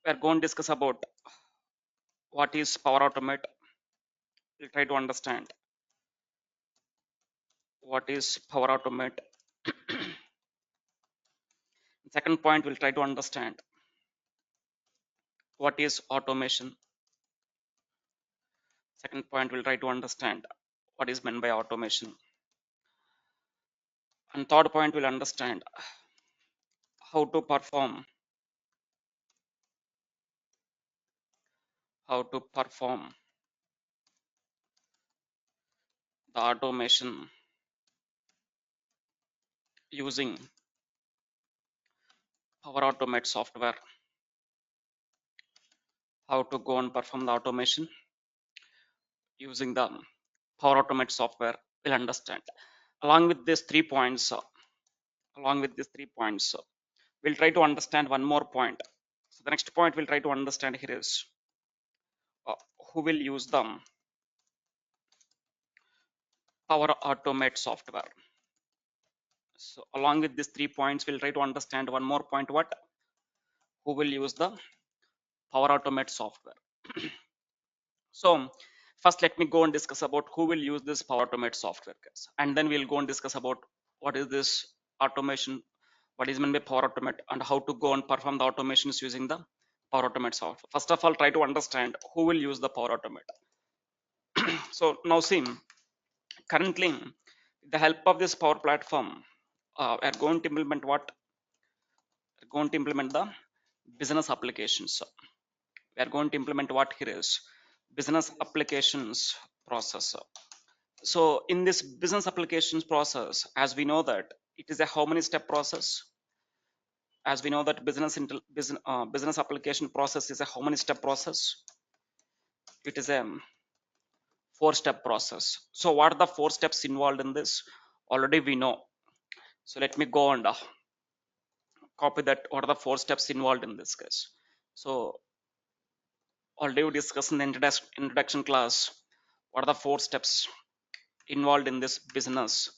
We are going to discuss about what is Power Automate. We'll try to understand what is Power Automate. Second point, we'll try to understand what is automation. Second point, we'll try to understand what is meant by automation. And third point, we'll understand how to perform the automation using Power Automate software. How to go and perform the automation using the Power Automate software. We'll understand. Along with these 3 points, we'll try to understand one more point. So the next point we'll try to understand here is uh, who will use the Power Automate software. So along with these 3 points, we'll try to understand one more point. Who will use the Power Automate software? So first, let me go and discuss about who will use this Power Automate software, guys, and then we'll go and discuss about what is this automation, what is meant by Power Automate, and how to go and perform the automations using the Power Automate software. First of all, try to understand who will use the Power Automate. So now see, currently, with the help of this Power Platform, we are going to implement what? We're going to implement the business applications. We are going to implement what here is business applications process. So in this business applications process, as we know that it is a how many step process? As we know that business application process is a how many step process? It is a 4-step process. So what are the 4 steps involved in this? Already we know. So let me go and copy that. What are the 4 steps involved in this case? So already we discussed in the introduction class. What are the 4 steps involved in this business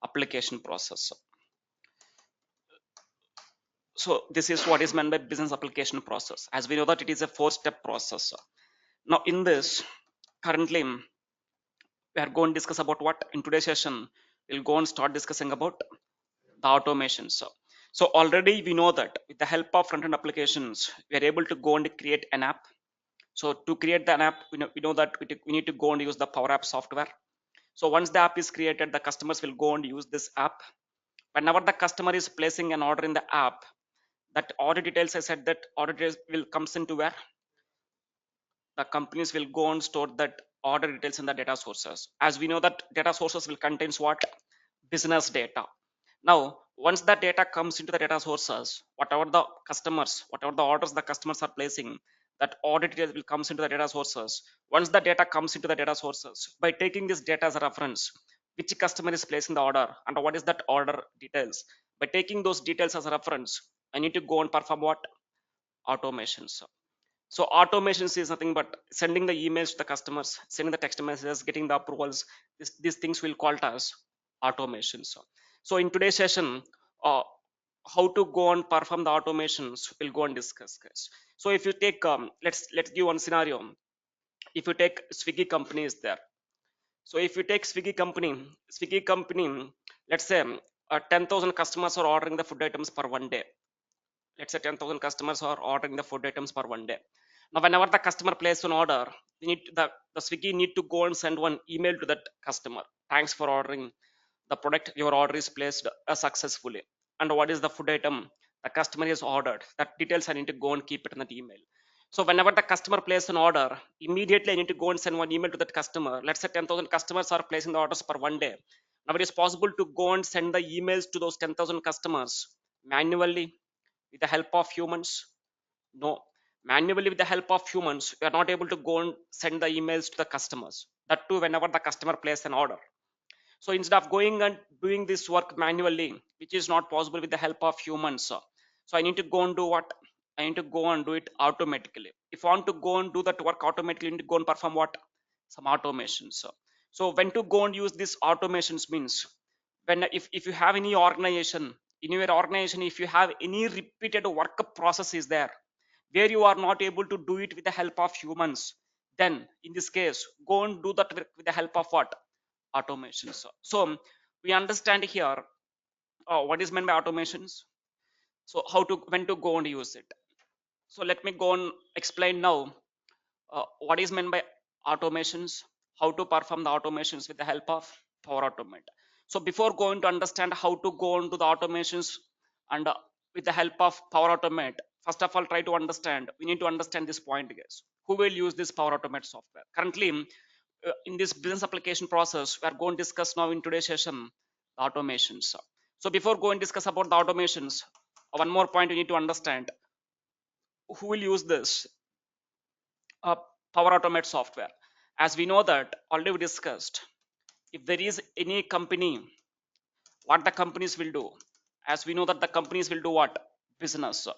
application process? So this is what is meant by business application process. As we know that it is a 4-step process. Now in this, currently we are going to discuss about what in today's session. We'll go and start discussing about the automation. So already we know that with the help of front-end applications, we are able to go and create an app. So to create the app, we know that we need to go and use the Power App software. So once the app is created, the customers will go and use this app. Whenever the customer is placing an order in the app, that order details, I said that order details will comes into where the companies will go and store that order details in the data sources. As we know that data sources will contains what? Business data. Now, once the data comes into the data sources, whatever the orders the customers are placing, that order details will comes into the data sources. Once the data comes into the data sources, by taking this data as a reference, which customer is placing the order and what is that order details, by taking those details as a reference, I need to go and perform what? Automations. So automations is nothing but sending the emails to the customers, sending the text messages, getting the approvals. These things will called as automations. So in today's session, uh, how to go and perform the automations, we'll go and discuss, guys. So if you take, let's give one scenario. If you take Swiggy company is there. So if you take Swiggy company, let's say 10,000 customers are ordering the food items per one day. Let's say 10,000 customers are ordering the food items per one day. Now whenever the customer places an order, the Swiggy need to go and send one email to that customer. Thanks for ordering the product. Your order is placed successfully. And what is the food item the customer has ordered? That details I need to go and keep it in that email. So whenever the customer places an order, immediately I need to go and send one email to that customer. Let's say 10,000 customers are placing the orders per one day. Now it is possible to go and send the emails to those 10,000 customers manually with the help of humans? No. Manually with the help of humans, we are not able to go and send the emails to the customers. That too whenever the customer places an order. So instead of going and doing this work manually, which is not possible with the help of humans, so I need to go and do what? I need to go and do it automatically. If I want to go and do that work automatically, I need to go and perform what? Some automations. So when to go and use these automations means, when if you have any organization, in your organization, if you have any repeated work process is there, where you are not able to do it with the help of humans, then in this case, go and do that with the help of what? Automations. So we understand here what is meant by automations. So how to, when to go and use it. So let me go and explain now what is meant by automations, how to perform the automations with the help of Power Automate. So before going to understand how to go into the automations and with the help of Power Automate, first of all, try to understand, we need to understand this point, guys. Who will use this Power Automate software? Currently, in this business application process, we are going to discuss now in today's session, the automations. So before going to discuss about the automations, one more point you need to understand, who will use this uh, Power Automate software. As we know that already we discussed, if there is any company, what the companies will do. As we know that the companies will do what? Business.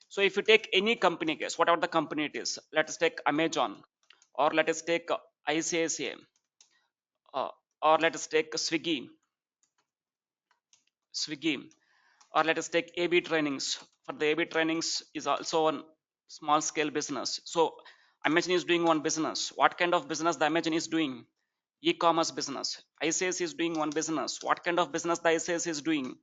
So if you take any company, guess whatever the company it is, let us take Amazon, or let us take ICICI, uh, or let us take Swiggy, or let us take AB trainings. For the AB trainings is also a small scale business. So Amazon is doing one business. What kind of business the Amazon is doing? E-commerce business. ICS is doing one business. What kind of business the ICS is doing?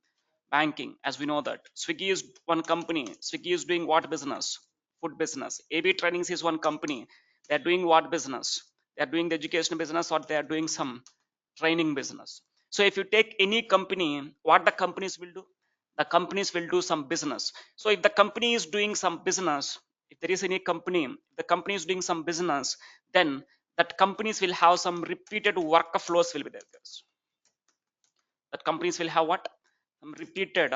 Banking, as we know that. Swiggy is one company. Swiggy is doing what business? Food business. AB trainings is one company. They're doing what business? They're doing the education business, or they're doing some training business. So if you take any company, what the companies will do? The companies will do some business. So if the company is doing some business, if there is any company, the company is doing some business, then that companies will have some repeated workflows will be there, guys. That companies will have what? Some repeated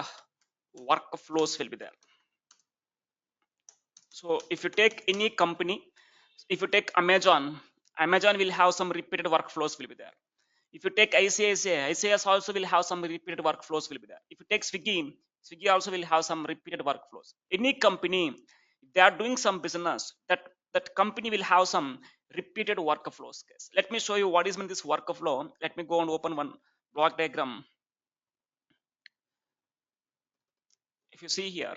workflows will be there. So if you take any company, if you take Amazon, Amazon will have some repeated workflows will be there. If you take ICICI, ICICI also will have some repeated workflows will be there. If you take Swiggy, Swiggy also will have some repeated workflows. Any company, if they are doing some business, that company will have some repeated workflows. Guys. Let me show you what is meant this workflow. Let me go and open one block diagram. If you see here,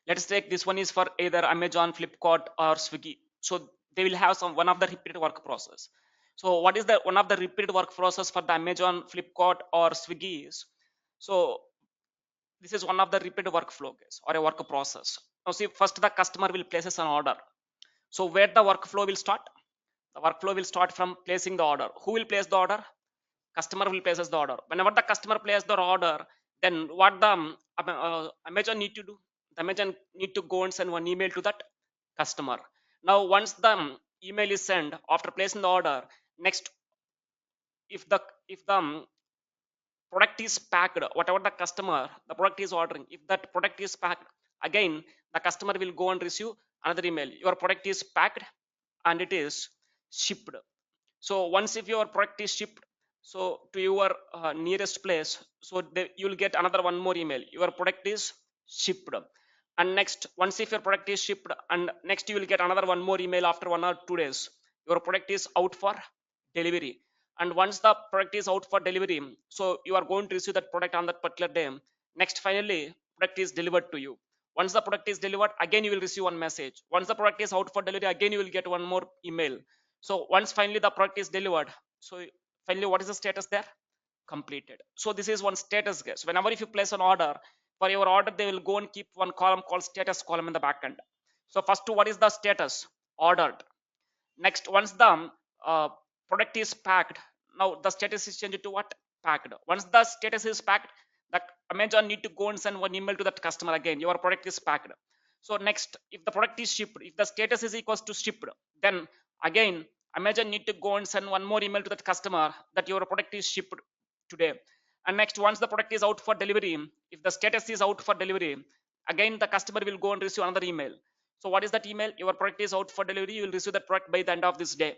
let's take this one is for either Amazon, Flipkart, or Swiggy. So they will have some one of the repeated work process. So what is the one of the repeated work process for the Amazon, Flipkart, or Swiggy is? So this is one of the repeated workflow, guys, or a work process. Now see, first the customer will places an order. So where the workflow will start? The workflow will start from placing the order. Who will place the order? Customer will places the order. Whenever the customer places the order, then what the Amazon need to do? The Amazon need to go and send one email to that customer. Now once the email is sent after placing the order, next, if the product is packed, whatever the customer the product is ordering, if that product is packed, again the customer will go and receive another email, your product is packed and it is shipped. So once if your product is shipped, so to your nearest place, so you will get another one more email, your product is shipped. And next, once if your product is shipped, and next you will get another one more email after 1 or 2 days, your product is out for delivery. And once the product is out for delivery, so you are going to receive that product on that particular day. Next, finally product is delivered to you. Once the product is delivered, again you will receive one message. Once the product is out for delivery, again you will get one more email. So once finally the product is delivered, so finally what is the status there? Completed. So this is one status, guess. Whenever if you place an order, for your order they will go and keep one column called status column in the back end. So first, what is the status? Ordered. Next, once the product is packed, now the status is changed to what? Packed. Once the status is packed, that Amazon need to go and send one email to that customer, again your product is packed. So next, if the product is shipped, if the status is equals to shipped, then again Amazon need to go and send one more email to that customer that your product is shipped today. And next, once the product is out for delivery, if the status is out for delivery, again the customer will go and receive another email. So what is that email? Your product is out for delivery, you will receive that product by the end of this day.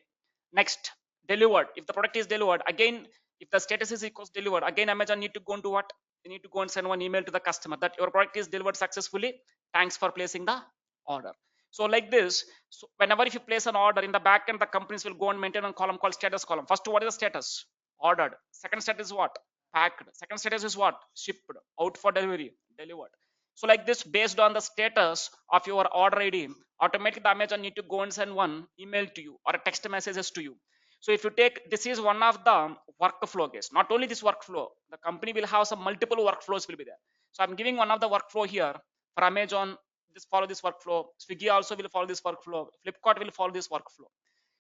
Next, delivered. If the product is delivered, again if the status is equals delivered, again Amazon need to go into what? They need to go and send one email to the customer that your product is delivered successfully, thanks for placing the order. So like this, so whenever if you place an order in the back end, the companies will go and maintain a column called status column. First, what is the status? Ordered. Second status is what? Packed. Second status is what? Shipped. Out for delivery. Delivered. So like this, based on the status of your order ID, automatically the Amazon need to go and send one email to you or a text messages to you. So if you take, this is one of the workflow case. Not only this workflow, the company will have some multiple workflows will be there. So I'm giving one of the workflow here for Amazon. This follow this workflow. Swiggy also will follow this workflow. Flipkart will follow this workflow.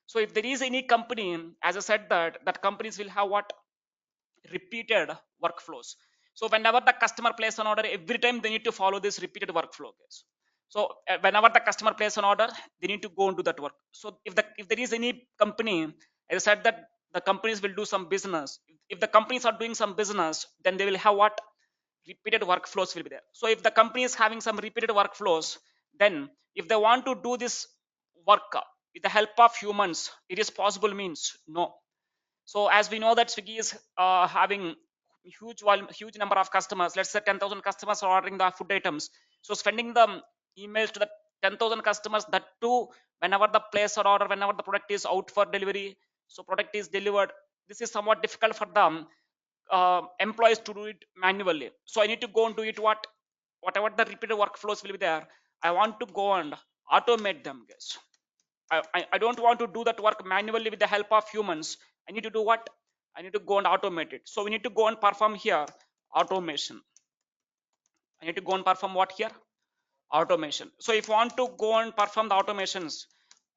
So if there is any company, as I said, that companies will have what, repeated workflows. So whenever the customer places an order, every time they need to follow this repeated workflow case. So whenever the customer places an order, they need to go and do that work. So if there is any company, as I said, that the companies will do some business. If the companies are doing some business, then they will have what, repeated workflows will be there. So if the company is having some repeated workflows, then if they want to do this work with the help of humans, it is possible means no. So as we know that Swiggy is having huge number of customers. Let's say 10,000 customers are ordering the food items. So sending the emails to the 10,000 customers, that too, whenever the place or order, whenever the product is out for delivery, so product is delivered. This is somewhat difficult for them employees to do it manually. So I need to go and do it whatever the repeated workflows will be there. I want to go and automate them, guys. I don't want to do that work manually with the help of humans. I need to do what? I need to go and automate it. So we need to go and perform here automation. I need to go and perform what here? Automation. So if you want to go and perform the automations,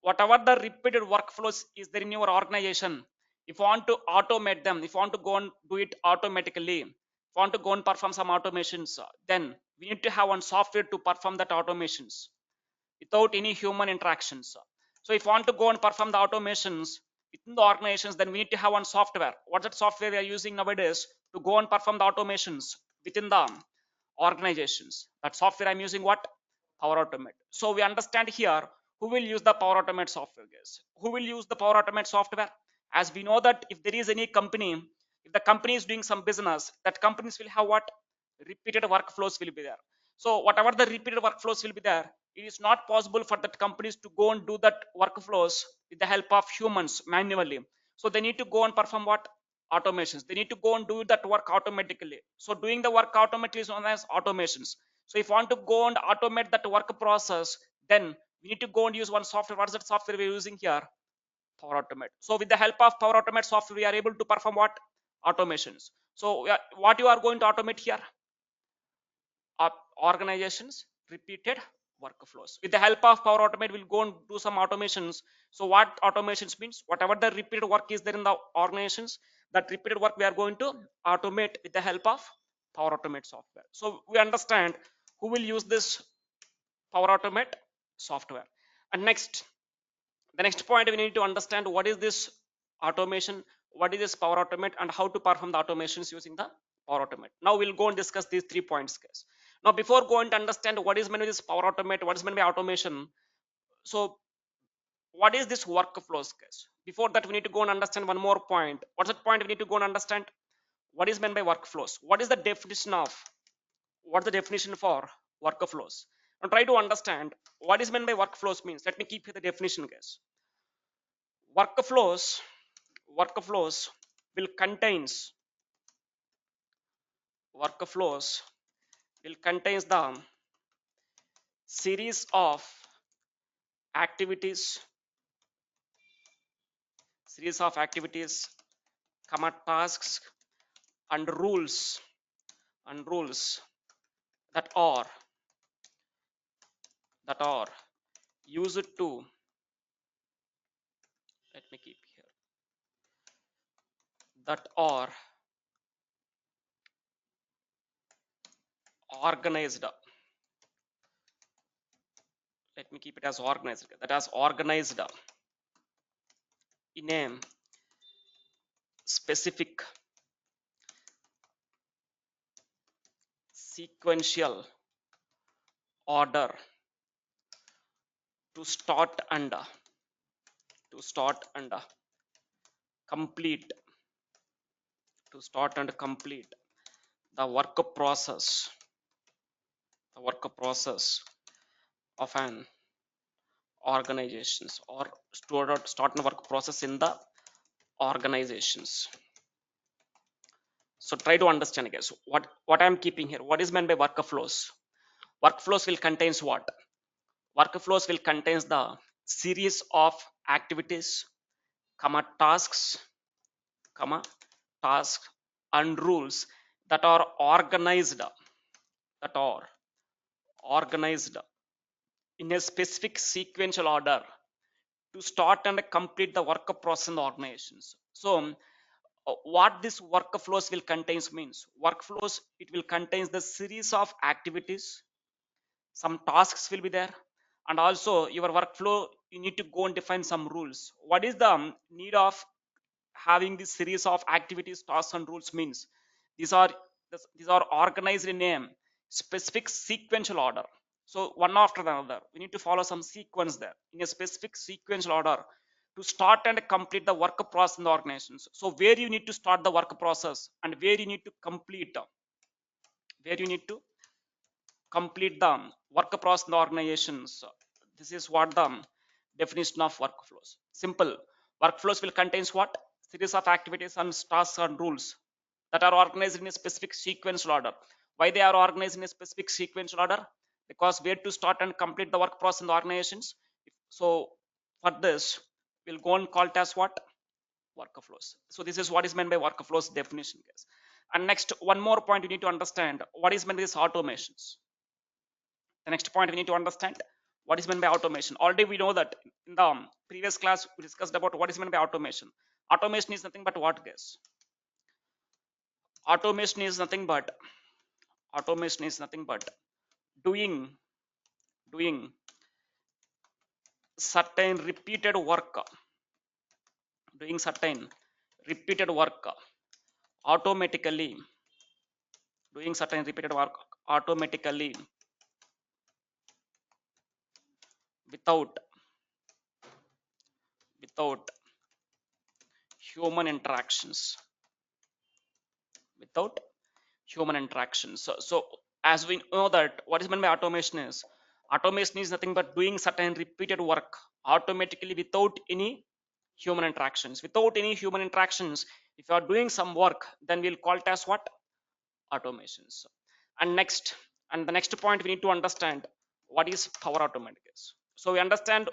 whatever the repeated workflows is there in your organization, if you want to automate them, if you want to go and do it automatically, if you want to go and perform some automations, then we need to have one software to perform that automations without any human interactions. So if you want to go and perform the automations within the organizations, then we need to have one software. What's that software we are using nowadays to go and perform the automations within the organizations? That software I'm using what? Power Automate. So we understand here who will use the Power Automate software, guys. Who will use the Power Automate software? As we know that if there is any company, if the company is doing some business, that companies will have what? Repeated workflows will be there. So whatever the repeated workflows will be there, it is not possible for that companies to go and do that workflows with the help of humans manually. So they need to go and perform what? Automations. They need to go and do that work automatically. So doing the work automatically is known as automations. So if you want to go and automate that work process, then we need to go and use one software. What is that software we're using here? Power Automate. So with the help of Power Automate software, we are able to perform what? Automations. So what you are going to automate here? Organizations repeated workflows. With the help of Power Automate, we'll go and do some automations. So what automations means? Whatever the repeated work is there in the organizations, that repeated work we are going to automate with the help of Power Automate software. So we understand who will use this Power Automate software. And next, the next point, we need to understand what is this automation, what is this Power Automate, and how to perform the automations using the Power Automate. Now we'll go and discuss these 3 points, guys. Now before going to understand what is meant by this Power Automate, what is meant by automation, so what is this workflows, guys? Before that, we need to go and understand one more point. What's that point we need to go and understand? What is meant by workflows? What is the definition of, what's the definition for workflows? And try to understand what is meant by workflows means. Let me keep here the definition, guys. Workflows will contains workflows will contains the series of activities, comma tasks and rules that are used to, let me keep here, that are organized, let me keep it as organized, that as organized in a specific sequential order to start and complete the work process of an organizations, or start the work process in the organizations. So try to understand, guys, what I'm keeping here. What is meant by workflows? Workflows will contains what? Workflows will contains the series of activities, comma tasks, comma tasks and rules that are organized in a specific sequential order to start and complete the work process in the organizations. So what this workflows will contains means workflows, it will contains the series of activities, some tasks will be there, and also your workflow you need to go and define some rules. What is the need of having this series of activities, tasks and rules means these are these are organized in a specific sequential order. So one after the another we need to follow some sequence there in a specific sequential order to start and complete the work process in the organizations. So where you need to start the work process and where you need to complete, where you need to complete the work process in the organizations. This is what the definition of workflows. Simple. Workflows will contains what? Series of activities and tasks and rules that are organized in a specific sequential order. Why they are organized in a specific sequential order? Because where to start and complete the work process in the organizations. So for this, we'll go and call it as what? Workflows. So this is what is meant by workflows definition, guys. And next, one more point you need to understand what is meant by these automations. The next point we need to understand what is meant by automation. Already we know that in the previous class we discussed about what is meant by automation. Automation is nothing but what, guys? Automation is nothing but doing doing certain repeated work, doing certain repeated work automatically, doing certain repeated work automatically without without human interactions, without human interaction. So as we know that what is meant by automation is nothing but doing certain repeated work automatically without any human interactions. Without any human interactions, if you are doing some work, then we'll call it as what? Automations. And next, and the next point we need to understand what is Power Automate is. So we understand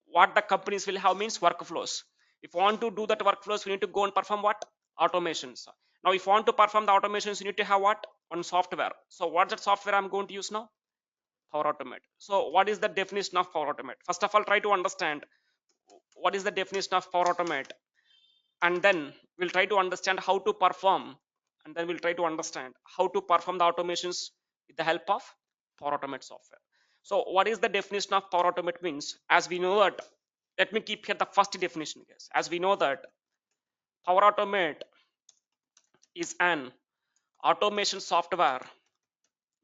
what the companies will have means workflows. If you want to do that workflows, we need to go and perform what? Automations. Now if you want to perform the automations, you need to have what? One software. So what's that software I'm going to use now? Power Automate. So what is the definition of Power Automate? First of all, try to understand what is the definition of Power Automate, and then we'll try to understand how to perform, and then we'll try to understand how to perform the automations with the help of Power Automate software. So what is the definition of Power Automate means? As we know that, let me keep here the first definition, guys. As we know that Power Automate is an automation software.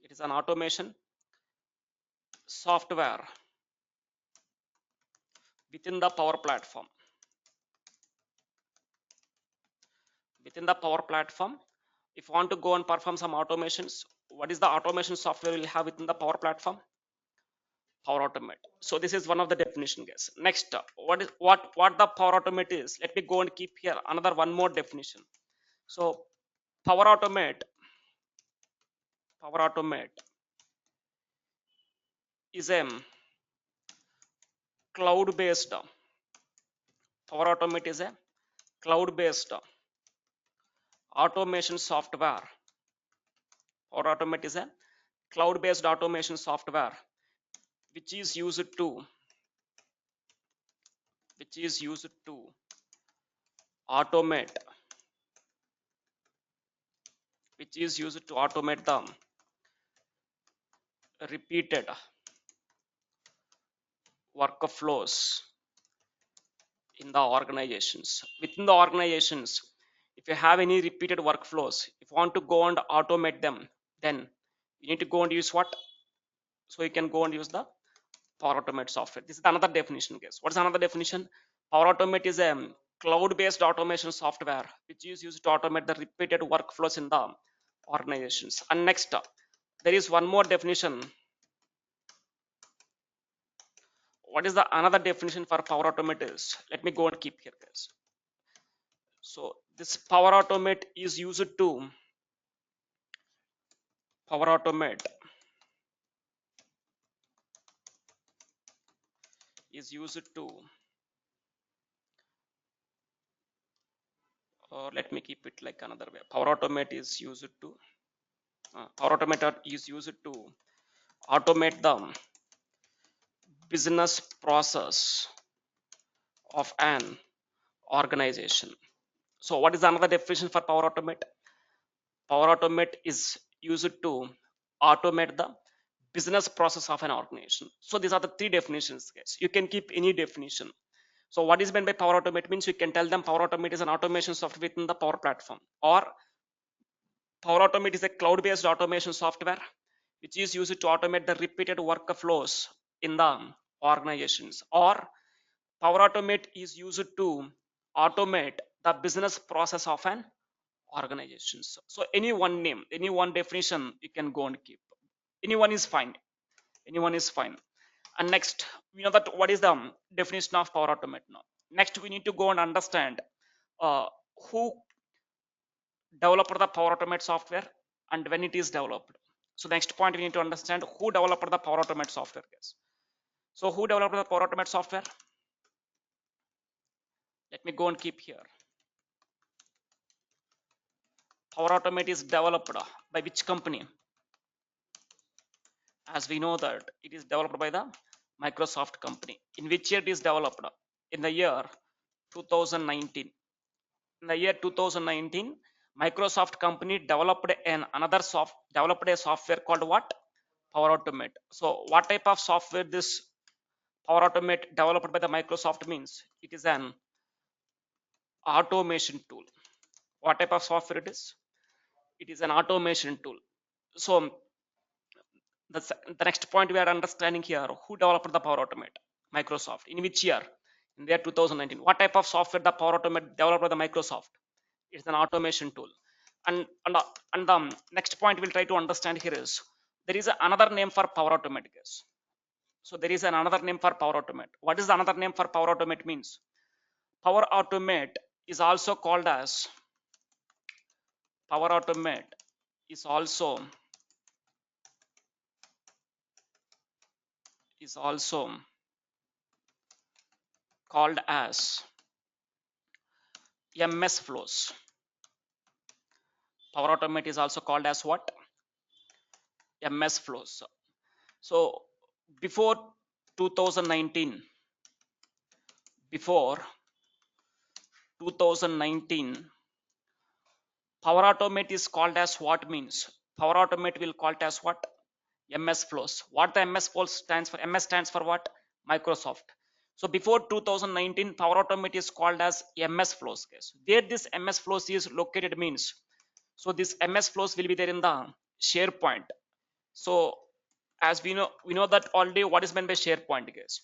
It is an automation software within the Power Platform. Within the Power Platform, if you want to go and perform some automations, what is the automation software we'll have within the Power Platform? Power Automate. So this is one of the definition, guys. Next, what the Power Automate is? Let me go and keep here another one more definition. So Power Automate is a cloud-based. Power Automate is a cloud-based automation software. Power Automate is a cloud-based automation software which is used to automate the repeated workflows in the organizations. Within the organizations, if you have any repeated workflows, if you want to go and automate them, then you need to go and use what? So you can go and use the Power Automate software. This is another definition, guys. What is another definition? Power Automate is a cloud-based automation software which is used to automate the repeated workflows in the organizations. And next, there is one more definition. What is the another definition for Power Automate is? Let me go and keep here, guys. So this Power Automate is used to Power Automate is used to, or let me keep it like another way. Power Automate is used to, Power Automate is used to automate the business process of an organization. So what is another definition for Power Automate? Power Automate is used to automate the business process of an organization. So these are the three definitions, guys. You can keep any definition. So what is meant by Power Automate means you can tell them Power Automate is an automation software within the Power Platform, or Power Automate is a cloud-based automation software which is used to automate the repeated workflows in the organizations, or Power Automate is used to automate the business process of an organization. So any one name, any one definition you can go and keep. Anyone is fine. Anyone is fine. And next, we know that what is the definition of Power Automate now. Next, we need to go and understand uh, who developed the Power Automate software and when it is developed. So next point, we need to understand who developed the Power Automate software, guys. So who developed the Power Automate software? Let me go and keep here. Power Automate is developed by which company? As we know that it is developed by the Microsoft company. In which year it is developed? In the year 2019. In the year 2019, Microsoft company developed developed a software called what? Power Automate. So what type of software this Power Automate developed by the Microsoft means? It is an automation tool. What type of software it is? It is an automation tool. So the next point we are understanding here, who developed the Power Automate? Microsoft. In which year? In the year 2019. What type of software the Power Automate developed by the Microsoft? It's an automation tool. And the next point we'll try to understand here is there is another name for Power Automate, guys. So there is another name for Power Automate. What is another name for Power Automate means? Power Automate is also called as Power Automate is also called as MS flows. Power Automate is also called as what? MS flows. So before 2019, before 2019, Power Automate is called as what means? Power Automate will call it as what? MS flows. What the MS flows stands for? MS stands for what? Microsoft. So before 2019, Power Automate is called as MS flows. Guys. Where this MS flows is located means, so this MS flows will be there in the SharePoint. So as we know that already what is meant by SharePoint, guys.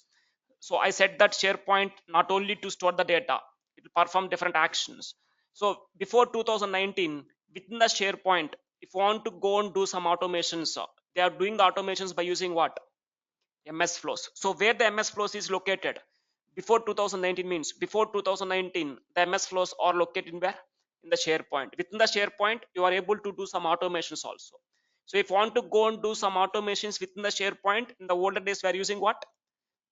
So I said that SharePoint not only to store the data, it will perform different actions. So before 2019, within the SharePoint, if you want to go and do some automations, they are doing the automations by using what? MS flows. So where the MS flows is located before 2019 means before 2019 the MS flows are located in where? In the SharePoint. Within the SharePoint you are able to do some automations also. So if you want to go and do some automations within the SharePoint, in the older days we are using what?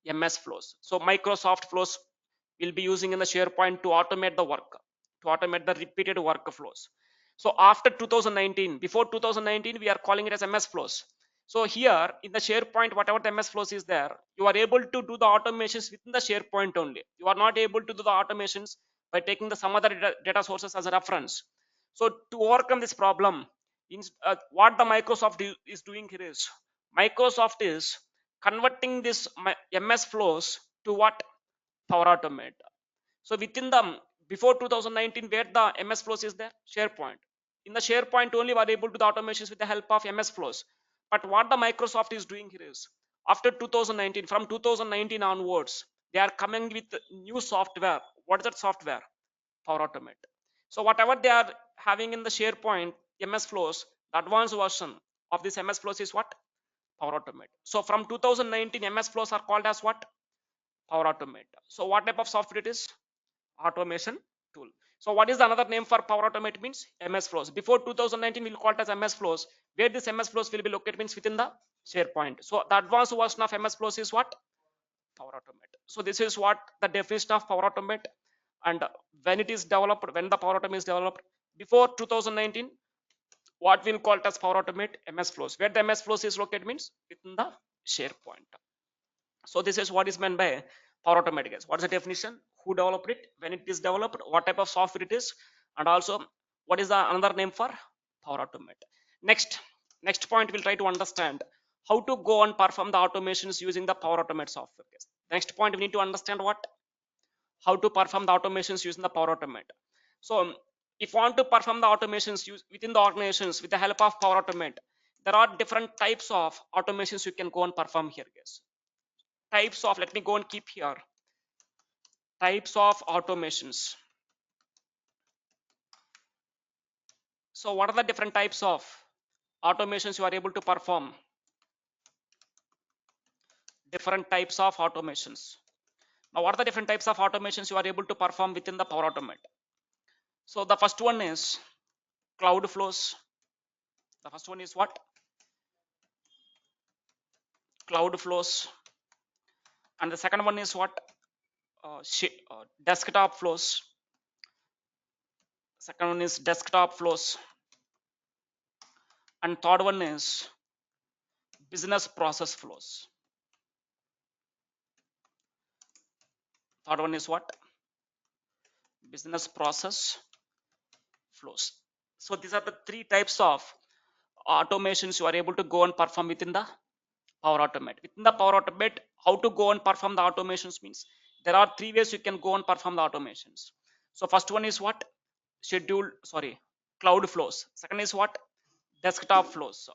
MS flows. So Microsoft flows will be using in the SharePoint to automate the work, to automate the repeated workflows. So after 2019, before 2019 we are calling it as MS flows. So here in the SharePoint, whatever the MS flows is there, you are able to do the automations within the SharePoint only. You are not able to do the automations by taking the some other data sources as a reference. So to overcome this problem, what the Microsoft is doing here is Microsoft is converting this MS flows to what? Power Automate. So within the before 2019, where the MS flows is there? SharePoint. In the SharePoint only we are able to do the automations with the help of MS flows. But what the Microsoft is doing here is after 2019, from 2019 onwards, they are coming with new software. What is that software? Power Automate. So whatever they are having in the SharePoint MS flows, the advanced version of this MS flows is what? Power Automate. So from 2019, MS flows are called as what? Power Automate. So what type of software it is? Automation tool. So what is the another name for Power Automate means? MS flows. Before 2019, we'll call it as MS flows. Where this MS flows will be located means within the SharePoint. So the advanced version of MS flows is what? Power Automate. So this is what the definition of Power Automate, and when it is developed, when the Power Automate is developed before 2019, what we'll call it as Power Automate MS Flows. Where the MS Flows is located means within the SharePoint. So this is what is meant by Power Automate, guys. What is the definition? Who developed it? When it is developed? What type of software it is? And also, what is the another name for Power Automate? Next point, we'll try to understand how to go and perform the automations using the Power Automate software. Guys. Next point, we need to understand what how to perform the automations using the Power Automate. So, if you want to perform the automations within the organizations with the help of Power Automate, there are different types of automations you can go and perform here, guys. Types of, let me go and keep here, types of automations. So what are the different types of automations you are able to perform? Different types of automations. Now what are the different types of automations you are able to perform within the Power Automate? So the first one is cloud flows. The first one is what? Cloud flows. And the second one is what? Desktop flows. Second one is desktop flows. And third one is business process flows. Third one is what? Business process flows. So these are the three types of automations you are able to go and perform within the Power Automate. Within the Power Automate, how to go and perform the automations means there are three ways you can go and perform the automations. So first one is what? Cloud flows. Second is what? Desktop flows.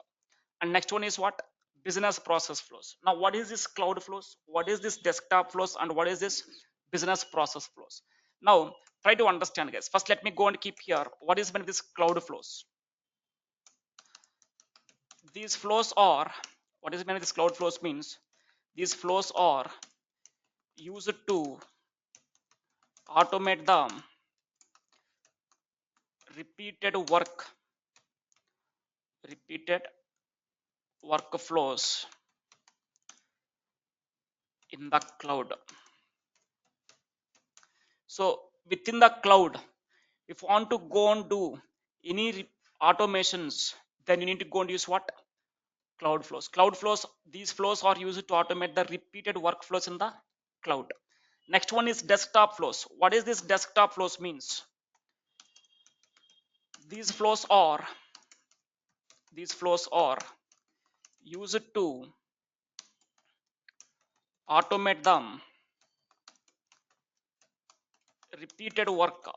And next one is what? Business process flows. Now what is this cloud flows? What is this desktop flows? And what is this business process flows? Now try to understand, guys. First let me go and keep here what is meant with this cloud flows. These flows are, what is meant with this cloud flows means these flows are used to automate the repeated workflows in the cloud. So within the cloud, if you want to go and do any automations, then you need to go and use what? Cloud flows. Cloud flows, these flows are used to automate the repeated workflows in the cloud. Next one is desktop flows. What is this desktop flows means? These flows are used to automate them repeated work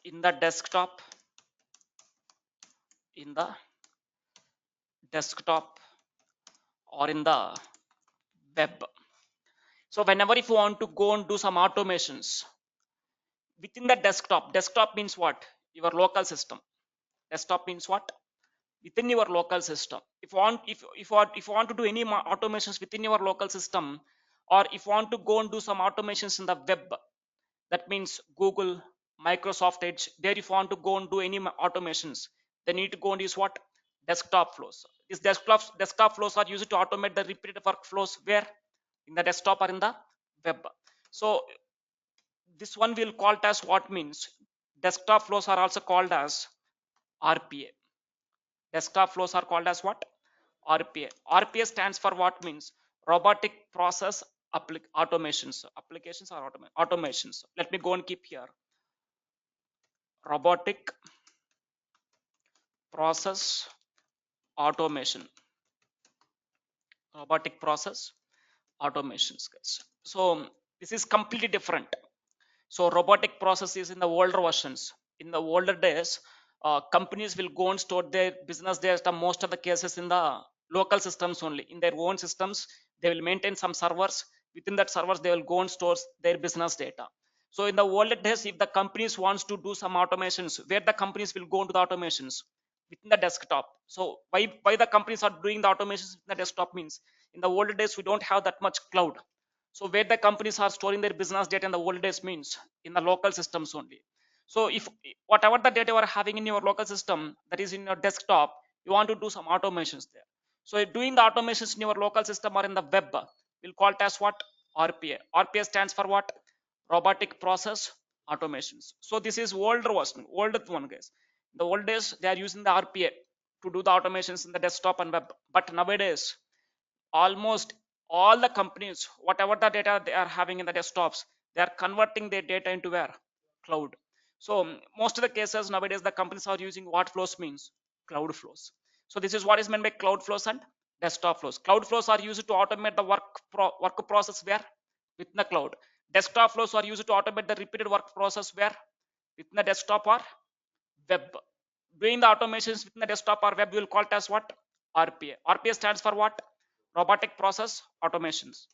in the desktop or in the web. So whenever if you want to go and do some automations within the desktop means what? Your local system. Desktop means what? Within your local system. If you want to do any automations within your local system, or if you want to go and do some automations in the web, that means Google, Microsoft Edge, there if you want to go and do any automations, they need to go and use what? Desktop flows. These desktop flows are used to automate the repeated workflows where? In the desktop or in the web. So this one will called as what means desktop flows are also called as RPA. Desktop flows are called as what? RPA. RPA stands for what means robotic process automations. Applications or automations. Let me go and keep here. Robotic process automation. Robotic process automations, guys. So this is completely different. So robotic processes in the older versions, in the older days, companies will go and store their business data most of the cases in the local systems only. In their own systems, they will maintain some servers. Within that servers, they will go and store their business data. So in the older days, if the companies wants to do some automations, where the companies will go into the automations within the desktop. So why the companies are doing the automations in the desktop means in the older days we don't have that much cloud. So where the companies are storing their business data in the old days means in the local systems only. So if whatever the data you are having in your local system that is in your desktop, you want to do some automations there. So doing the automations in your local system or in the web, we'll call it as what? RPA. RPA stands for what? Robotic process automations. So this is older version, older one, guys. The old days they are using the RPA to do the automations in the desktop and web, but nowadays almost all the companies, whatever the data they are having in the desktops, they are converting their data into where? Cloud. So most of the cases nowadays the companies are using what flows means? Cloud flows. So this is what is meant by cloud flows and desktop flows. Cloud flows are used to automate the work process where? Within the cloud. Desktop flows are used to automate the repeated work process where? Within the desktop or web. Doing the automations within the desktop or web, we will call it as what? RPA. RPA stands for what? Robotic process automations.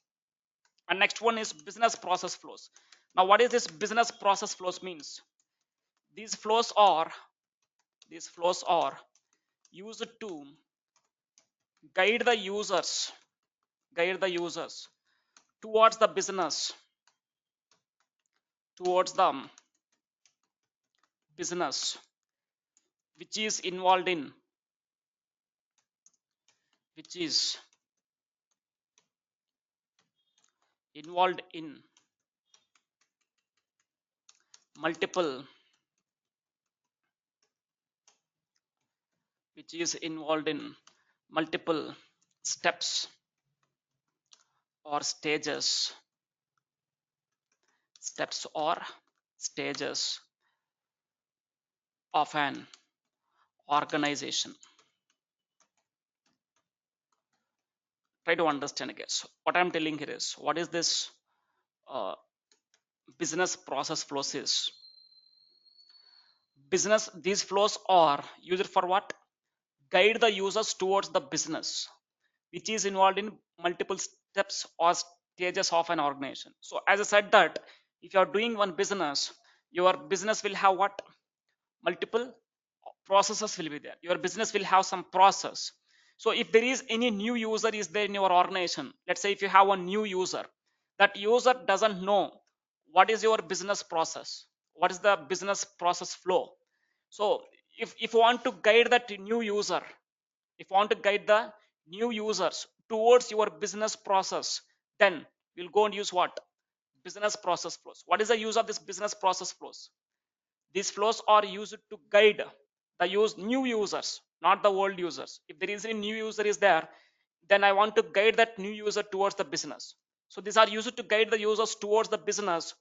And next one is business process flows. Now what is this business process flows means? These flows are used to guide the users guide the users towards the business towards the business which is involved in which is involved in multiple which is involved in multiple steps or or stages of an organization. Try to understand, I guess. What I'm telling here is what is this uh, business process flows is. Business, these flows are used for what? Guide the users towards the business which is involved in multiple steps or stages of an organization. So as I said that if you are doing one business, your business will have what? Multiple processes will be there. Your business will have some process. So if there is any new user is there in your organization, let's say if you have a new user, that user doesn't know what is your business process, what is the business process flow. So if you want to guide that new user, if you want to guide the new users towards your business process, then we'll go and use what? Business process flows. What is the use of this business process flows? These flows are used to guide the new users, not the old users. If there is a new user is there, then I want to guide that new user towards the business. So these are used to guide the users towards the business,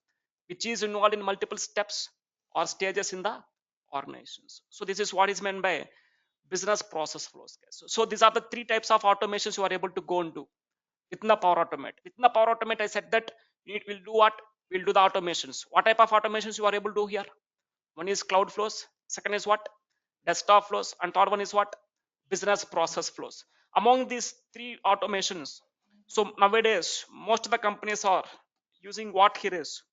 which is involved in multiple steps or stages in the organizations. So this is what is meant by business process flows. So these are the three types of automations you are able to go and do within the Power Automate. Within the Power Automate, I said that it will do what? We'll do the automations. What type of automations you are able to do here? One is cloud flows, second is what? Desktop flows, and third one is what? Business process flows. Among these three automations, so nowadays most of the companies are using what here is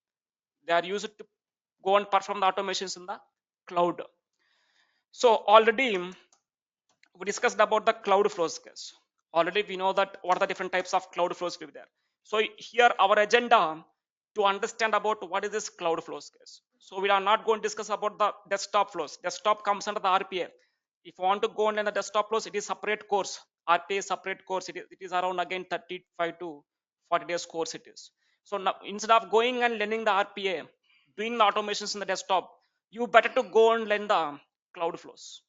they are used to go and perform the automations in the cloud. So already we discussed about the cloud flows, guys. Already we know that what are the different types of cloud flows will be there. So here our agenda to understand about what is this cloud flows, guys. So we are not going to discuss about the desktop flows. Desktop comes under the RPA. If you want to go on in the desktop flows, it is separate course. RPA is separate course. It is around again 35 to 40 days course it is. So now instead of going and learning the RPA, doing the automations in the desktop, you better to go and learn the cloud flows,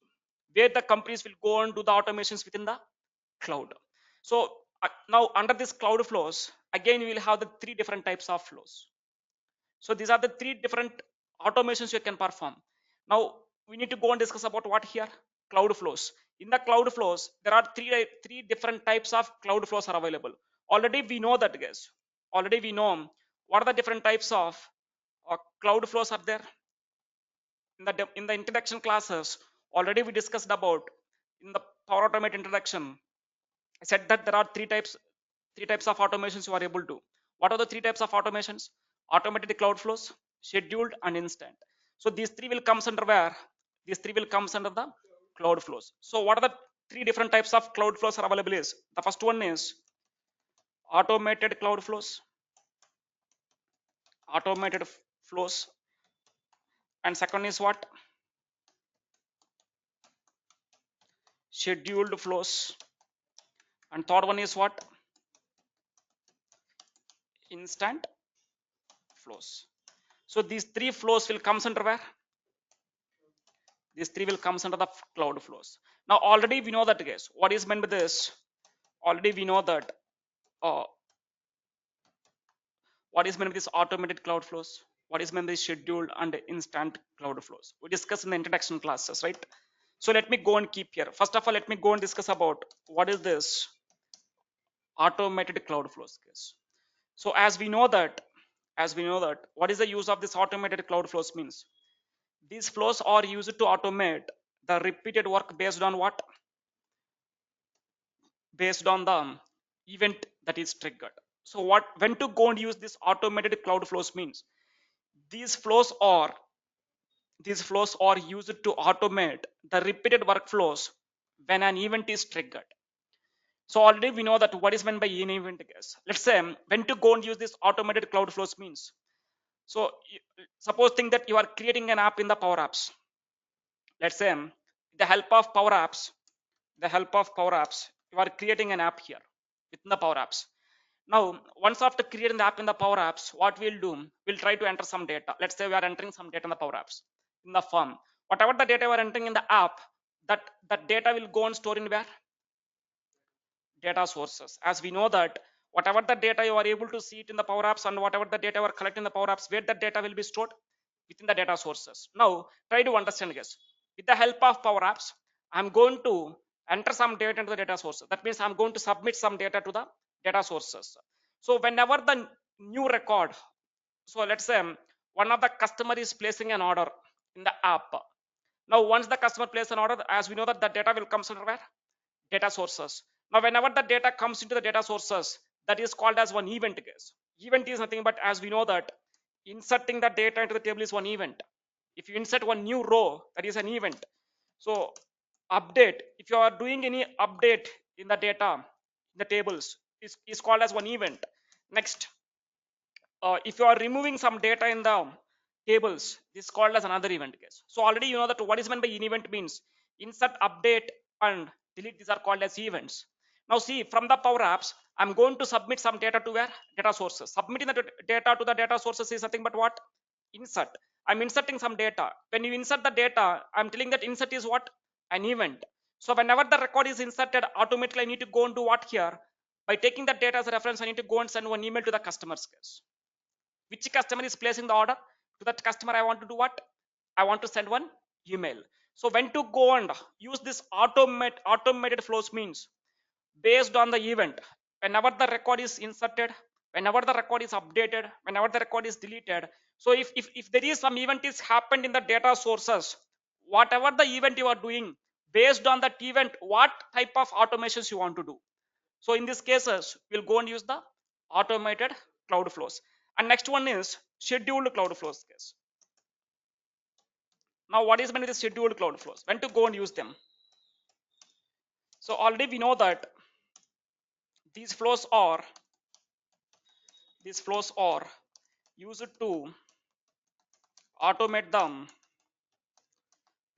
where the companies will go and do the automations within the cloud. So now under this cloud flows, again we will have the three different types of flows. So these are the three different automations you can perform. Now we need to go and discuss about what here? Cloud flows. In the cloud flows, there are three different types of cloud flows are available. Already we know that, guys. Already we know what are the different types of cloud flows are there. In the introduction classes, already we discussed about in the Power Automate introduction. I said that there are three types of automations you are able to. What are the three types of automations? Automated cloud flows, scheduled, and instant. So these three will comes under where? These three will comes under the cloud flows. So what are the three different types of cloud flows are available is? The first one is automated cloud flows, automated flows, and second is what? Scheduled flows, and third one is what? Instant flows. So these three flows will comes under where? These three will comes under the cloud flows. Now already we know that, guys, what is meant by this? Already we know that uh, what is meant by this automated cloud flows, what is meant by scheduled and instant cloud flows. We discussed in the introduction classes, right? So let me go and keep here. First of all, let me go and discuss about what is this automated cloud flows, guys. So as we know that what is the use of this automated cloud flows means, these flows are used to automate the repeated work based on what? Based on the event that is triggered. So what, when to go and use this automated cloud flows means, these flows are these flows are used to automate the repeated workflows when an event is triggered. So already we know that what is meant by an event, guys. Let's say when to go and use this automated cloud flows means, so suppose think that you are creating an app in the Power Apps. Let's say the help of Power Apps, you are creating an app here within the Power Apps. Now, once after creating the app in the Power Apps, what we'll do, we'll try to enter some data. Let's say we are entering some data in the Power Apps in the form. Whatever the data we are entering in the app, that data will go and store in where? Data sources. As we know that whatever the data you are able to see it in the Power Apps, and whatever the data you are collecting in the Power Apps, where that data will be stored? Within the data sources. Now, try to understand, guys. With the help of Power Apps, I'm going to enter some data into the data sources. That means I'm going to submit some data to the data sources. So whenever the new record, so let's say one of the customer is placing an order in the app. Now once the customer places an order, as we know that the data will come from where? Data sources. Now whenever the data comes into the data sources, that is called as one event, guys. Event is nothing but, as we know that inserting the data into the table is one event. If you insert one new row, that is an event. So update, if you are doing any update in the data in the tables, is called as one event. Next, if you are removing some data in the tables, this is called as another event, guys. So already you know that what is meant by an event means insert, update and delete. These are called as events. Now see, from the Power Apps, I'm going to submit some data to where? Data sources. Submitting the data to the data sources is nothing but what? Insert. I'm inserting some data. When you insert the data, I'm telling that insert is what? An event. So whenever the record is inserted, automatically I need to go and do what here? By taking that data as a reference, I need to go and send one email to the customer's case. Which customer is placing the order? To that customer I want to do what? I want to send one email. So when to go and use this automated flows means, based on the event, whenever the record is inserted, whenever the record is updated, whenever the record is deleted. So if there is some event is happened in the data sources, whatever the event you are doing, based on that event, what type of automations you want to do. So in these cases, we'll go and use the automated cloud flows. And next one is scheduled cloud flows, guys. Now what is meant with the scheduled cloud flows? When to go and use them? So already we know that these flows are used to automate them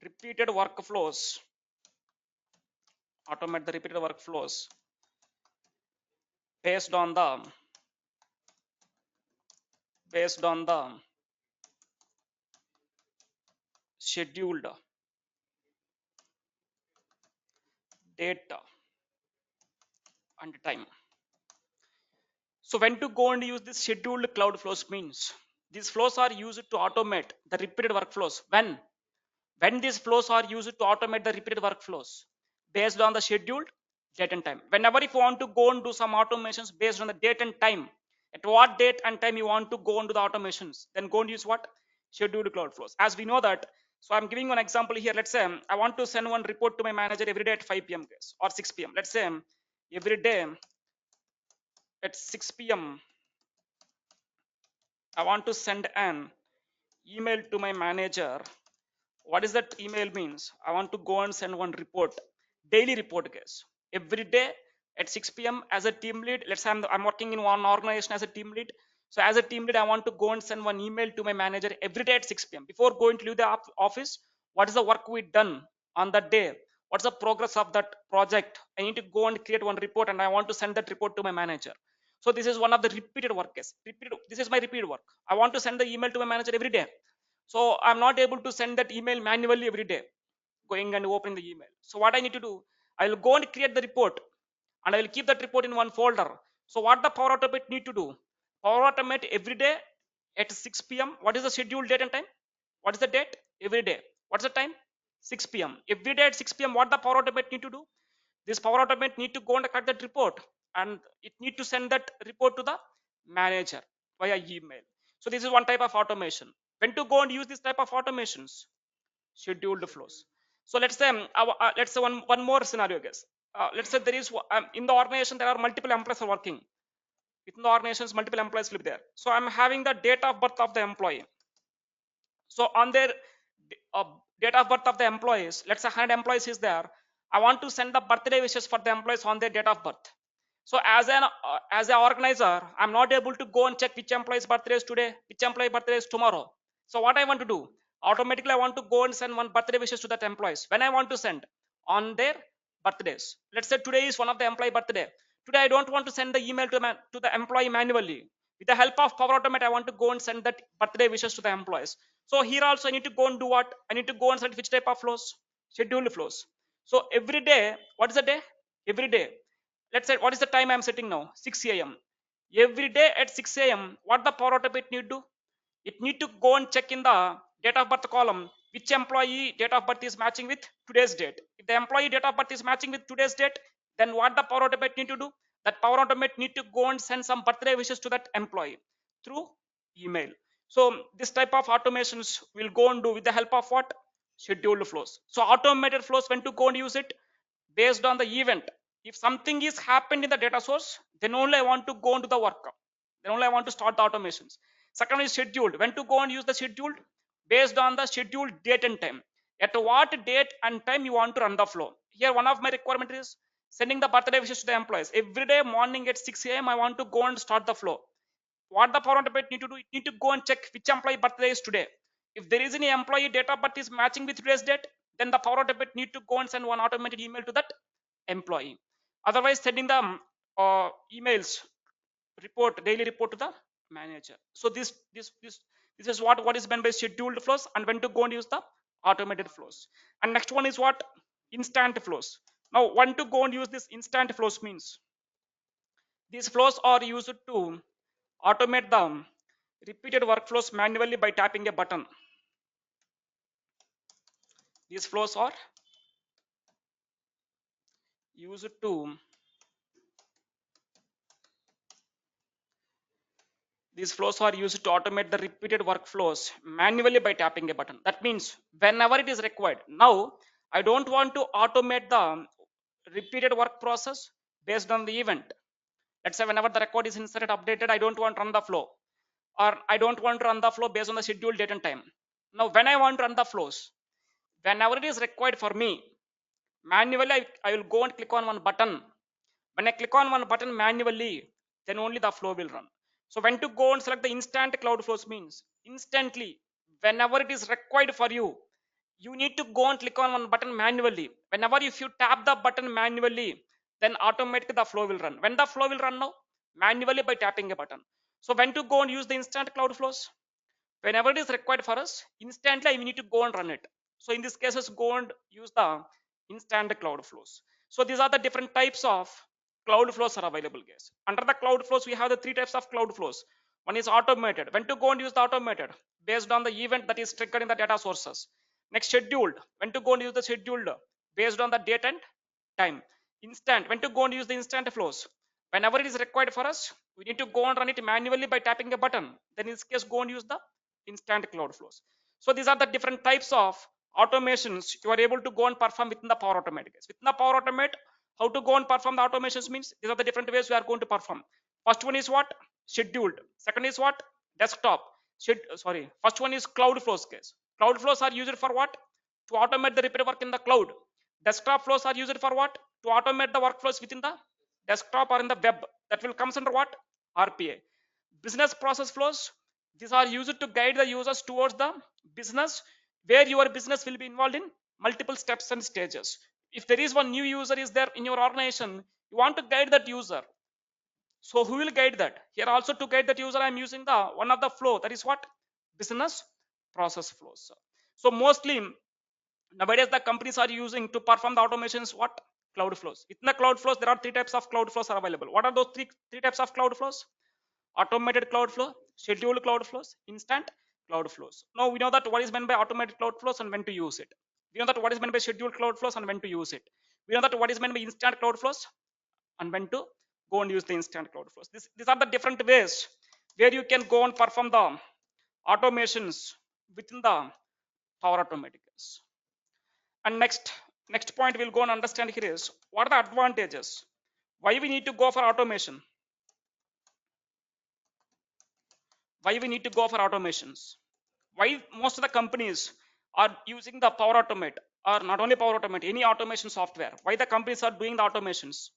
repeated workflows, automate the repeated workflows based on the scheduled data and time. So when to go and use this scheduled cloud flows means, these flows are used to automate the repeated workflows. When these flows are used to automate the repeated workflows based on the scheduled date and time. Whenever if you want to go and do some automations based on the date and time, at what date and time you want to go and do the automations, then go and use what? Scheduled cloud flows. As we know that, so I'm giving one example here. Let's say I want to send one report to my manager every day at 5 p.m. guys, or 6 p.m. Let's say every day at 6 p.m. I want to send an email to my manager. What is that email means? I want to go and send one report, daily report, guys. Every day at 6 p.m. as a team lead. Let's say I'm working in one organization as a team lead. So as a team lead, I want to go and send one email to my manager every day at 6 p.m. Before going to leave the office, what is the work we done on that day? what's the progress of that project. I need to go and create one report and I want to send that report to my manager. So this is one of the repeated work case. This is my repeated work. I want to send the email to my manager every day. So I'm not able to send that email manually every day, going and opening the email. So what I need to do, I will go and create the report and I will keep that report in one folder. So what the Power Automate need to do? Power Automate every day at 6 p.m. What is the scheduled date and time? What is the date? Every day. What's the time? 6 p.m. Every day at 6 p.m. What the Power Automate need to do? This Power Automate need to go and cut that report and it need to send that report to the manager via email. So this is one type of automation. When to go and use this type of automations? Scheduled flows. So let's say let's say one more scenario, guys. Let's say there is in the organization there are multiple employees are working. Within the organizations, multiple employees will be there. So I'm having the date of birth of the employee. So on their uh, date of birth of the employees, let's say 100 employees is there. I want to send the birthday wishes for the employees on their date of birth. So as an organizer, I'm not able to go and check which employee's birthday is today, which employee birthday is tomorrow. So what I want to do, automatically I want to go and send one birthday wishes to that employees. When I want to send on their birthdays, let's say today is one of the employee birthday. Today I don't want to send the email to the employee manually. With the help of Power Automate, I want to go and send that birthday wishes to the employees. So here also I need to go and do what? I need to go and set which type of flows? Scheduled flows. So every day, what is the day? Every day. Let's say what is the time I'm setting now? 6 a.m. Every day at 6 a.m. What the Power Automate need to do? It need to go and check in the date of birth column which employee date of birth is matching with today's date. If the employee date of birth is matching with today's date, then what the Power Automate need to do? That Power Automate need to go and send some birthday wishes to that employee through email. So this type of automations will go and do with the help of what? Scheduled flows. So automated flows, when to go and use it? Based on the event. If something is happened in the data source, then only I want to go into the work. Then only I want to start the automations. Second is scheduled. When to go and use the scheduled? Based on the scheduled date and time. At what date and time you want to run the flow. Here one of my requirement is sending the birthday wishes to the employees. Every day morning at 6 a.m. I want to go and start the flow. What the Power Automate need to do? It need to go and check which employee birthday is today. If there is any employee date of birth is matching with today's date, then the Power Automate need to go and send one automated email to that employee. Otherwise, sending the emails report daily report to the manager. So this is what is meant by scheduled flows and when to go and use the automated flows. And next one is what? Instant flows. Now, when to go and use this instant flows means these flows are used to automate the repeated workflows manually by tapping a button. These flows are used to automate the repeated workflows manually by tapping a button. That means whenever it is required. Now I don't want to automate the repeated work process based on the event. Let's say whenever the record is inserted, updated, I don't want to run the flow, or I don't want to run the flow based on the scheduled date and time. Now when I want to run the flows, whenever it is required for me, manually I will go and click on one button. When I click on one button manually, then only the flow will run. So when to go and select the instant cloud flows means instantly, whenever it is required for you, you need to go and click on one button manually. Whenever if you tap the button manually, then automatically the flow will run. When the flow will run now? Manually by tapping a button. So when to go and use the instant cloud flows? Whenever it is required for us, instantly we need to go and run it. So in this cases, go and use the instant cloud flows. So these are the different types of cloud flows are available, guys. Under the cloud flows, we have the three types of cloud flows. One is automated. When to go and use the automated? Based on the event that is triggered in the data sources. Next, scheduled. When to go and use the scheduled? Based on the date and time. Instant. When to go and use the instant flows? Whenever it is required for us, we need to go and run it manually by tapping a button. Then in this case, go and use the instant cloud flows. So these are the different types of automations you are able to go and perform within the Power Automate. Within the Power Automate, how to go and perform the automations means these are the different ways we are going to perform. First one is what? Scheduled. Second is what? Desktop. First one is cloud flows case. Cloud flows are used for what? To automate the repair work in the cloud. Desktop flows are used for what? To automate the workflows within the desktop or in the web. That will comes under what? RPA. Business process flows, these are used to guide the users towards the business where your business will be involved in multiple steps and stages. If there is one new user is there in your organization, you want to guide that user. So who will guide that? Here also to guide that user, I'm using the one of the flow, that is what? Business process flows. So mostly nowadays the companies are using to perform the automations what? Cloud flows. In the cloud flows, there are three types of cloud flows are available. What are those three types of cloud flows? Automated cloud flow, scheduled cloud flows, instant cloud flows. Now we know that what is meant by automated cloud flows and when to use it. We know that what is meant by scheduled cloud flows and when to use it. We know that what is meant by instant cloud flows and when to go and use the instant cloud flows. These are the different ways where you can go and perform the automations within the Power Automate. And next point we'll go and understand here is what are the advantages? Why we need to go for automation? Why we need to go for automations? Why most of the companies are using the Power Automate, or not only Power Automate, any automation software? Why the companies are doing the automations?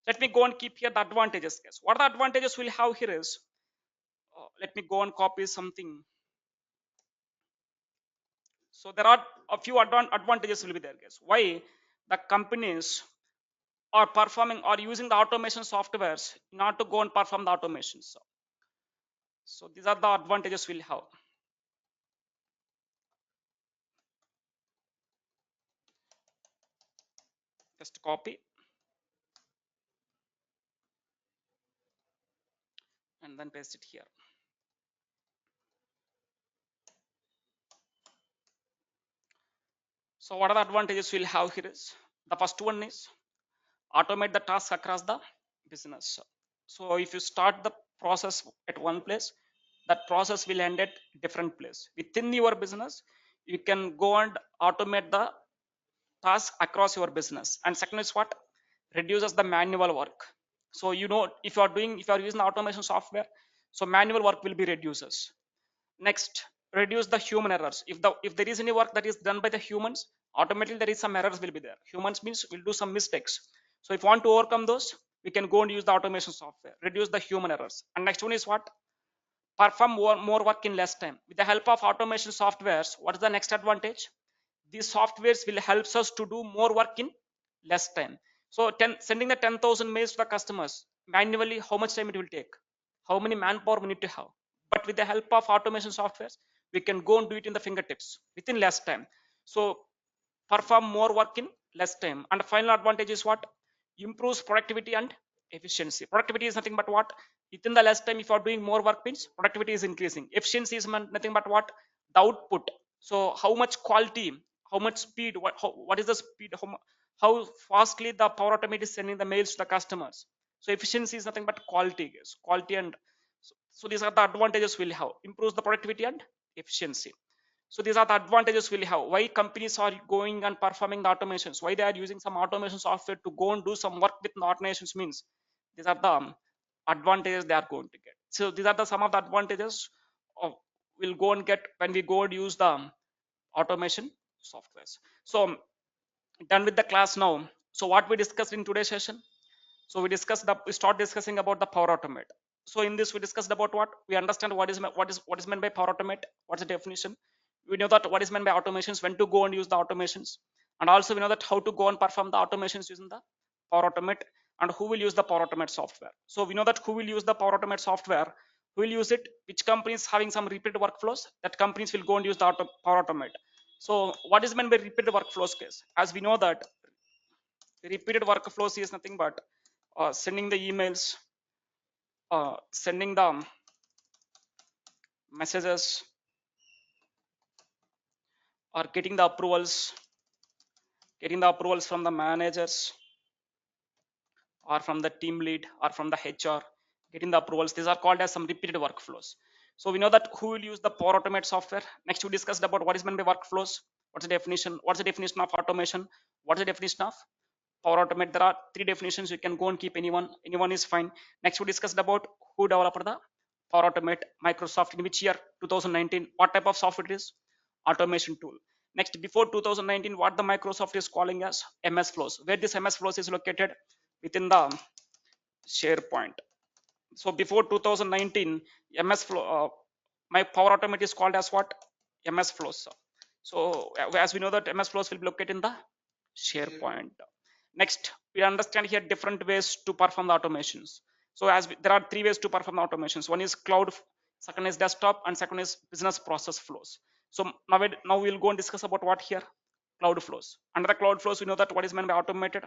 Let me go and keep here the advantages. Guys, what are the advantages we'll have here is, let me go and copy something. So there are a few advantages will be there, guys. Why the companies are performing or using the automation softwares in order to go and perform the automations. So these are the advantages we'll have. Just copy and then paste it here. So what are the advantages we'll have here is, the first one is automate the task across the business. So if you start the process at one place, that process will end at different place within your business. You can go and automate the task across your business. And second is what? Reduces the manual work. So you know, if you are using the automation software, so manual work will be reduces. Next, reduce the human errors. If there is any work that is done by the humans, automatically there is some errors will be there. Humans means will do some mistakes. So if you want to overcome those, we can go and use the automation software, reduce the human errors. And next one is what? Perform more work in less time. With the help of automation softwares, what is the next advantage? These softwares will help us to do more work in less time. So sending the 10,000 mails to the customers manually, how much time it will take? How many manpower we need to have? But with the help of automation softwares, we can go and do it in the fingertips within less time. So perform more work in less time. And the final advantage is what? Improves productivity and efficiency. Productivity is nothing but what? Within the less time, if you are doing more work means productivity is increasing. Efficiency is nothing but what? The output. So how much quality, how much speed, what is the speed, how fastly the Power Automate is sending the mails to the customers. So efficiency is nothing but quality, guys. Quality and so these are the advantages we'll have. Improves the productivity and efficiency. So these are the advantages we'll have. Why companies are going and performing the automations? Why they are using some automation software to go and do some work with the automations means these are the advantages they are going to get. So these are the some of the advantages of we'll go and get when we go and use the automation softwares. So done with the class now. So what we discussed in today's session? So we start discussing about the Power Automate. So in this we discussed about what we understand what is meant by Power Automate. What's the definition? We know that what is meant by automations, when to go and use the automations, and also we know that how to go and perform the automations using the Power Automate, and who will use the Power Automate software. So we know that who will use the Power Automate software, who will use it, which companies having some repeated workflows, that companies will go and use the Power Automate. So what is meant by repeated workflows case? As we know that repeated workflows is nothing but sending the emails, sending the messages, or getting the approvals from the managers or from the team lead or from the HR, getting the approvals. These are called as some repeated workflows. So we know that who will use the Power Automate software. Next we discussed about what is meant by workflows. What's the definition? What's the definition of automation? What's the definition of Power Automate? There are three definitions. You can go and keep anyone. Anyone is fine. Next we discussed about who developed the Power Automate. Microsoft. In which year? 2019. What type of software it is? Automation tool. Next, before 2019, what the Microsoft is calling as MS Flows. Where this MS Flows is located? Within the SharePoint. So before 2019, MS Flow, my Power Automate is called as what? MS Flows. So as we know that MS Flows will be located in the SharePoint. Next, we understand here different ways to perform the automations. So there are three ways to perform the automations. One is cloud, second is desktop, and second is business process flows. So now we'll go and discuss about what here cloud flows. Under the cloud flows, we know that what is meant by automated,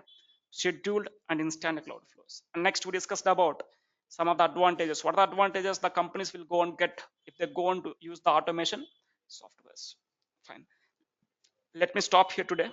scheduled, and instant cloud flows. And next, we discussed about some of the advantages. What are the advantages the companies will go and get if they go on to use the automation softwares? Fine. Let me stop here today.